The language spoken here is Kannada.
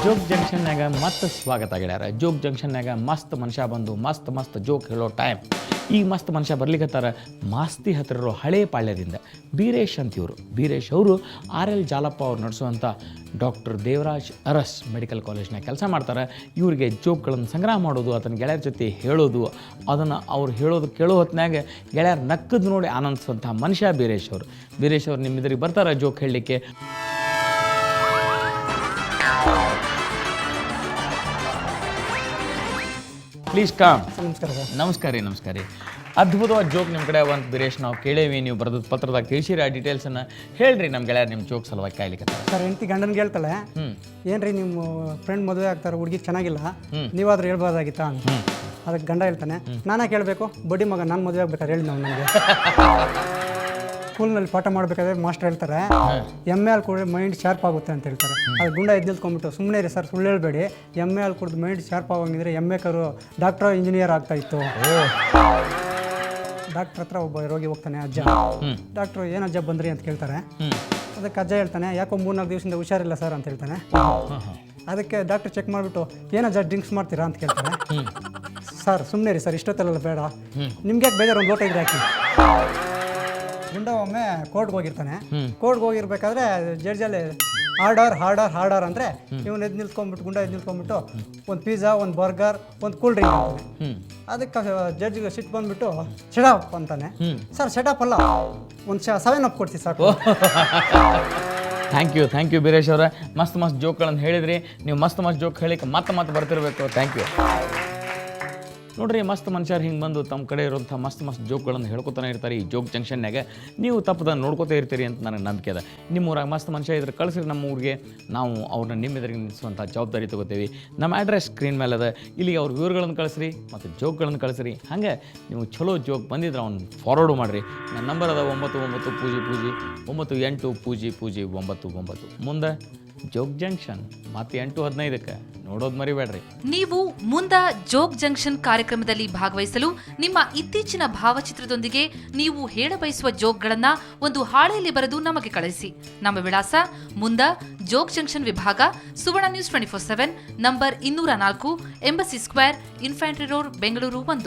ಜೋಕ್ ಜಂಕ್ಷನ್ನಾಗ ಮತ್ತೆ ಸ್ವಾಗತ ಗೆಳೆಯರ. ಜೋಕ್ ಜಂಕ್ಷನ್ನಾಗ ಮಸ್ತ್ ಮನುಷ್ಯ ಬಂದು ಮಸ್ತ್ ಜೋಕ್ ಹೇಳೋ ಟೈಮ್. ಈ ಮಸ್ತ್ ಮನುಷ್ಯ ಬರ್ಲಿಕ್ಕತ್ತಾರ ಮಾಸ್ತಿ ಹತ್ತಿರ ಇರೋ ಹಳೇ ಪಾಳ್ಯದಿಂದ. ಬೀರೇಶ್ ಅಂತ ಇವರು. ಬೀರೇಶ್ ಅವರು RL ಜಾಲಪ್ಪ ಅವ್ರು ನಡೆಸುವಂಥ ಡಾಕ್ಟರ್ ದೇವರಾಜ್ ಅರಸ್ ಮೆಡಿಕಲ್ ಕಾಲೇಜ್ನಾಗ ಕೆಲಸ ಮಾಡ್ತಾರೆ. ಇವ್ರಿಗೆ ಜೋಕ್ಗಳನ್ನು ಸಂಗ್ರಹ ಮಾಡೋದು, ಅದನ್ನು ಗೆಳೆಯರ ಜೊತೆ ಹೇಳೋದು, ಅದನ್ನು ಅವ್ರು ಹೇಳೋದು ಕೇಳೋ ಹೊತ್ತಿನಾಗ ಗೆಳೆಯರು ನಕ್ಕದು ನೋಡಿ ಆನಂದಿಸುವಂಥ ಮನುಷ್ಯ ಬೀರೇಶ್ ಅವರು. ಬೀರೇಶ್ ಅವರು ನಿಮ್ಮ ಎದುರಿಗೆ ಬರ್ತಾರೆ ಜೋಕ್ ಹೇಳಲಿಕ್ಕೆ. Please come. ನಮಸ್ಕಾರ ಸರ್. ನಮಸ್ಕಾರ ರೀ. ಅದ್ಭುತವಾದ ಜೋಕ್ ನಿಮ್ಮ ಕಡೆ ಒಂದು ಬೀರೇಶ್ ನಾವು ಕೇಳೇವಿ, ನೀವು ಬರೆದ ಪತ್ರದಾಗ ತಿಳಿಸಿರಿ. ಆ ಡೀಟೇಲ್ಸನ್ನು ಹೇಳ್ರಿ ನಮ್ಮ ಗೆಳೆಯರು ನಿಮ್ಮ ಜೋಕ್ ಸಲುವಾಗಿ ಕಾಯ್ಲಿಕ್ಕೆ. ಸರ್, ಹೆಂಡತಿ ಗಂಡನ್ಗೆ ಹೇಳ್ತಾಳೆ, ಏನ್ರಿ ನಿಮ್ಮ ಫ್ರೆಂಡ್ ಮದುವೆ ಆಗ್ತಾರೆ, ಹುಡುಗಿ ಚೆನ್ನಾಗಿಲ್ಲ, ನೀವಾದ್ರೂ ಹೇಳ್ಬೋದಾಗಿತ್ತಾ ಅಂತ. ಅದಕ್ಕೆ ಗಂಡ ಹೇಳ್ತಾನೆ, ನಾನೇ ಕೇಳಬೇಕು, ಬಡ್ಡಿ ಮಗ ನಾನು ಮದುವೆ ಆಗ್ಬೇಕಾದ್ರೆ ಹೇಳಿ ನಾವು ನನಗೆ. ಸ್ಕೂಲ್ನಲ್ಲಿ ಪಾಠ ಮಾಡಬೇಕಾದ್ರೆ ಮಾಸ್ಟರ್ ಹೇಳ್ತಾರೆ, ಎಮ್ಮೆ ಹಾಲು ಕುಡಿದ್ರೆ ಮೈಂಡ್ ಶಾರ್ಪ್ ಆಗುತ್ತೆ ಅಂತ ಹೇಳ್ತಾರೆ. ಅದು ಗುಂಡ ಎದ್ದು ನಿಲ್ತ್ಕೊಂಡ್ಬಿಟ್ಟು, ಸುಮ್ಮನೆ ರೀ ಸರ್, ಸುಳ್ಳು ಹೇಳ್ಬೇಡಿ, ಎಮ್ಮೆ ಹಾಲು ಕುಡಿದು ಮೈಂಡ್ ಶಾರ್ಪ್ ಆಗೋಂಗಿದ್ರೆ ಎಮ್ಮೆ ಕರು ಡಾಕ್ಟರ್ ಇಂಜಿನಿಯರ್ ಆಗ್ತಾ ಇತ್ತು. ಡಾಕ್ಟ್ರ್ ಹತ್ರ ಒಬ್ಬ ರೋಗಿ ಹೋಗ್ತಾನೆ, ಅಜ್ಜ. ಡಾಕ್ಟ್ರು ಏನು ಅಜ್ಜ ಬಂದ್ರಿ ಅಂತ ಕೇಳ್ತಾರೆ. ಅದಕ್ಕೆ ಅಜ್ಜ ಹೇಳ್ತಾನೆ, ಯಾಕೋ 3-4 ದಿವಸದಿಂದ ಹುಷಾರಿಲ್ಲ ಸರ್ ಅಂತ ಹೇಳ್ತಾನೆ. ಅದಕ್ಕೆ ಡಾಕ್ಟ್ರ್ ಚೆಕ್ ಮಾಡಿಬಿಟ್ಟು, ಏನಜ್ಜ ಡ್ರಿಂಕ್ಸ್ ಮಾಡ್ತೀರಾ ಅಂತ ಕೇಳ್ತಾರೆ. ಸರ್ ಸುಮ್ಮನೆ ರೀ ಸರ್, ಇಷ್ಟೊತ್ತಲ್ಲ ಬೇಡ, ನಿಮ್ಗೆ ಯಾಕೆ ಬೇಜಾರು, ಒಂದು ಲೋಟ ಇದ್ರೆ ಹಾಕಿ. ಗುಂಡ ಒಮ್ಮೆ ಕೋರ್ಟ್ಗೆ ಹೋಗಿರ್ತಾನೆ. ಕೋರ್ಟ್ಗೆ ಹೋಗಿರ್ಬೇಕಾದ್ರೆ ಜಡ್ಜಲ್ಲಿ ಹಾರ್ಡರ್ ಅಂದರೆ ಇವನು ಎದ್ದು ನಿಲ್ತ್ಕೊಂಡ್ಬಿಟ್ಟು, ಗುಂಡ ಎದ್ದು ನಿಲ್ತ್ಕೊಂಡ್ಬಿಟ್ಟು, ಒಂದು ಪಿಜ್ಜಾ, ಒಂದು ಬರ್ಗರ್, ಒಂದು ಕೂಲ್ ಡ್ರಿಂಕ್ ಅಂತಾನೆ. ಅದಕ್ಕೆ ಜಡ್ಜ್ಗೆ ಸಿಟ್ಟು ಬಂದ್ಬಿಟ್ಟು ಶೆಡಪ್ ಅಂತಾನೆ. ಸರ್ ಶೆಡಪ್ ಅಲ್ಲ, ಒಂದು 7 ಅಪ್ ಕೊಡ್ತೀವಿ ಸಾಕು. ಥ್ಯಾಂಕ್ ಯು ಬೀರೇಶ್ ಅವರ. ಮಸ್ತ್ ಜೋಕ್ಗಳನ್ನು ಹೇಳಿದ್ರಿ ನೀವು. ಮಸ್ತ್ ಜೋಕ್ ಹೇಳಿಕ್ಕೆ ಮತ್ತೆ ಬರ್ತಿರ್ಬೇಕು. Thank you. ನೋಡ್ರಿ, ಮಸ್ತ್ ಮನುಷ್ಯರು ಹಿಂಗೆ ಬಂದು ತಮ್ಮ ಕಡೆ ಇರುವಂಥ ಮಸ್ತ್ ಜೋಕ್ಗಳನ್ನು ಹೇಳ್ಕೊತಾನೆ ಇರ್ತಾರೆ ಈ ಜೋಕ್ ಜಂಕ್ಷನ್ನಾಗ. ನೀವು ತಪ್ಪದ ನೋಡ್ಕೋತಾ ಇರ್ತೀರಿ ಅಂತ ನನಗೆ ನಂಬಿಕೆ ಅದ. ನಿಮ್ಮ ಊರಾಗ ಮಸ್ತ್ ಮನುಷ್ಯ ಇದ್ರೆ ಕಳಿಸ್ರಿ ನಮ್ಮ ಊರಿಗೆ, ನಾವು ಅವ್ರನ್ನ ನಿಮ್ಮ ಎದುರಿಗೆ ನಿಲ್ಲಿಸುವಂಥ ಜವಾಬ್ದಾರಿ ತೊಗೋತೀವಿ. ನಮ್ಮ ಅಡ್ರೆಸ್ ಸ್ಕ್ರೀನ್ ಮೇಲೆ ಅದ, ಇಲ್ಲಿಗೆ ಅವ್ರ ವಿವರಗಳನ್ನು ಕಳಿಸ್ರಿ ಮತ್ತು ಜೋಕ್ಗಳನ್ನು ಕಳಿಸ್ರಿ. ಹಾಗೆ ನೀವು ಚಲೋ ಜೋಕ್ ಬಂದಿದ್ರೆ ಅವ್ನು ಫಾರ್ವರ್ಡು ಮಾಡಿರಿ. ನನ್ನ ನಂಬರ್ ಅದ 9900009099. ಮುಂದೆ ಜೋಕ್ ಜಂಕ್ಷನ್ ಮತ್ತೆ 8:15 ನೋಡೋದು ಮರಿಬೇಡ್ರಿ. ನೀವು ಮುಂದ ಜೋಕ್ ಜಂಕ್ಷನ್ ಕಾರ್ಯಕ್ರಮದಲ್ಲಿ ಭಾಗವಹಿಸಲು ನಿಮ್ಮ ಇತ್ತೀಚಿನ ಭಾವಚಿತ್ರದೊಂದಿಗೆ ನೀವು ಹೇಳಬಯಸುವ ಜೋಕ್ಗಳನ್ನ ಒಂದು ಹಾಳೆಯಲ್ಲಿ ಬರೆದು ನಮಗೆ ಕಳಿಸಿ. ನಮ್ಮ ವಿಳಾಸ: ಮುಂದ ಜೋಕ್ ಜಂಕ್ಷನ್ ವಿಭಾಗ, Suvarna news 24/7, number 204, embassy square, infantry road, Bengaluru 1.